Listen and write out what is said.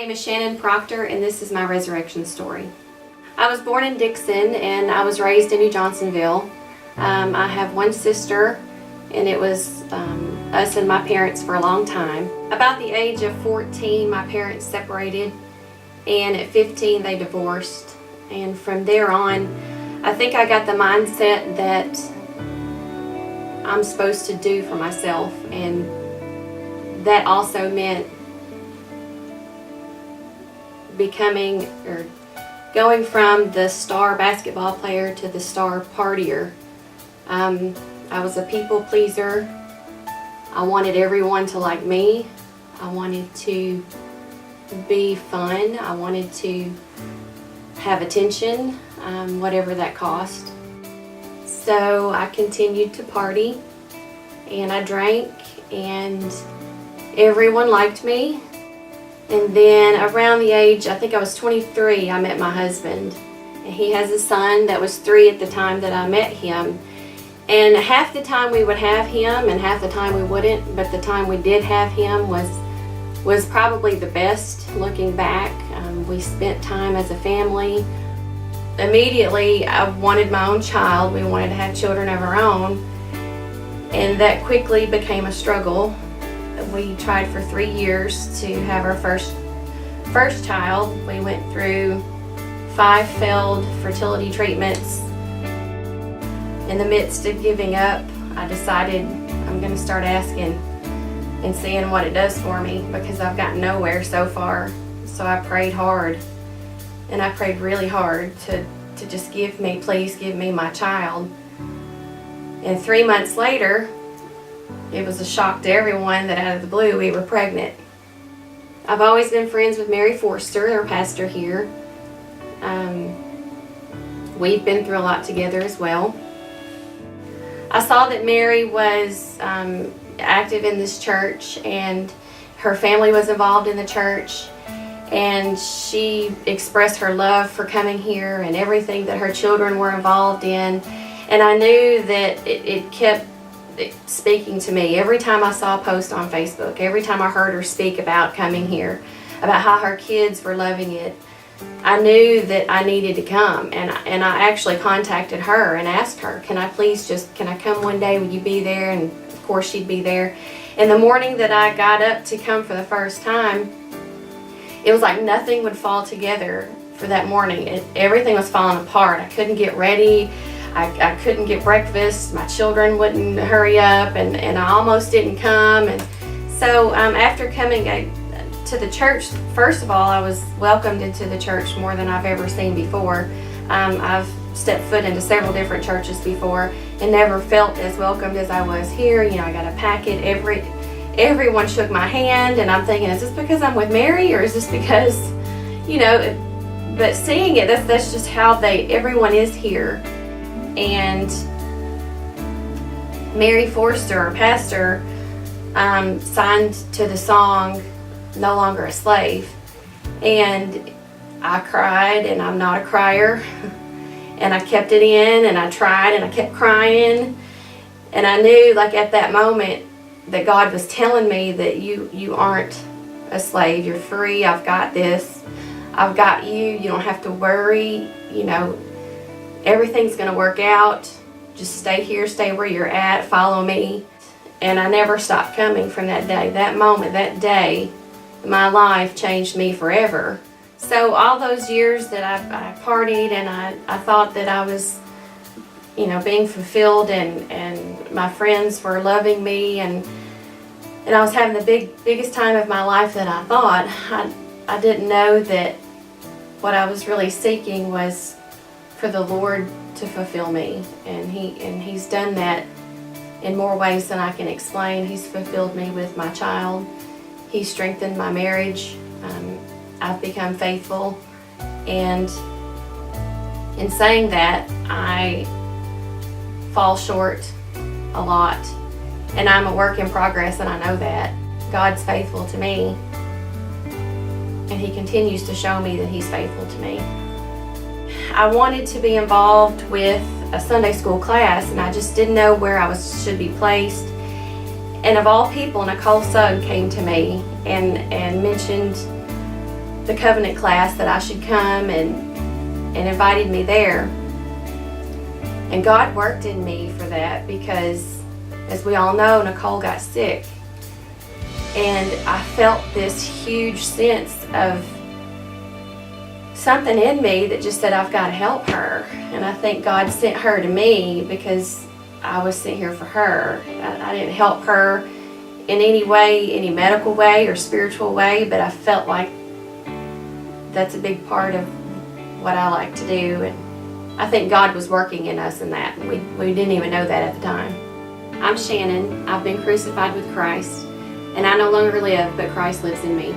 name is Shannon Proctor, and this is my resurrection story. I was born in Dixon, and I was raised in New Johnsonville. I have one sister, and it was us and my parents for a long time. About the age of 14, my parents separated, and at 15, they divorced. And from there on, I think I got the mindset that I'm supposed to do for myself, and that also meant becoming or going from the star basketball player to the star partier. I was a people pleaser. I wanted everyone to like me. I wanted to be fun. I wanted to have attention, whatever that cost. So I continued to party, and I drank, and everyone liked me. And then around the age, I think I was 23, I met my husband. And he has a son that was 3 at the time that I met him. And half the time we would have him and half the time we wouldn't, but the time we did have him was probably the best looking back. We spent time as a family. Immediately I wanted my own child. We wanted to have children of our own, and that quickly became a struggle. We tried for 3 years to have our first child. We went through 5 failed fertility treatments. In the midst of giving up, I decided I'm going to start asking and seeing what it does for me, because I've gotten nowhere so far. So I prayed hard, and I prayed really hard to just please give me my child. And 3 months later, it was a shock to everyone that out of the blue we were pregnant. I've always been friends with Mary Forster, our pastor here. We've been through a lot together as well. I saw that Mary was active in this church, and her family was involved in the church, and she expressed her love for coming here and everything that her children were involved in. And I knew that it kept speaking to me. Every time I saw a post on Facebook, every time I heard her speak about coming here, about how her kids were loving it, I knew that I needed to come. And I actually contacted her and asked her, can I come one day? Will you be there? And of course she'd be there. And the morning that I got up to come for the first time, it was like nothing would fall together for that morning. Everything was falling apart. I couldn't get ready. I couldn't get breakfast. My children wouldn't hurry up, and I almost didn't come. And so after coming to the church, first of all, I was welcomed into the church more than I've ever seen before. I've stepped foot into several different churches before and never felt as welcomed as I was here. You know, I got a packet. Everyone shook my hand, and I'm thinking, is this because I'm with Mary, or is this because, you know? But seeing it, that's just how everyone is here. And Mary Forster, our pastor, signed to the song "No Longer a Slave," and I cried, and I'm not a crier, and I kept it in, and I tried, and I kept crying, and I knew, like, at that moment that God was telling me that you aren't a slave. You're free. I've got this. I've got you. You don't have to worry. You know, everything's going to work out. Just stay here, stay where you're at, follow me. And I never stopped coming from that day. That moment, that day, my life changed me forever. So all those years that I partied, and I thought that I was, you know, being fulfilled, and my friends were loving me, and I was having the biggest time of my life that I thought. I didn't know that what I was really seeking was for the Lord to fulfill me, and He's done that in more ways than I can explain. He's fulfilled me with my child. He's strengthened my marriage. I've become faithful, and in saying that, I fall short a lot, and I'm a work in progress, and I know that. God's faithful to me, and He continues to show me that He's faithful to me. I wanted to be involved with a Sunday school class, and I just didn't know where I should be placed. And of all people, Nicole Sugg came to me and mentioned the covenant class that I should come, and invited me there. And God worked in me for that, because as we all know, Nicole got sick. And I felt this huge sense of something in me that just said, I've got to help her. And I think God sent her to me because I was sent here for her. I didn't help her in any way, any medical way or spiritual way, but I felt like that's a big part of what I like to do. And I think God was working in us in that. We didn't even know that at the time. I'm Shannon. I've been crucified with Christ, and I no longer live, but Christ lives in me.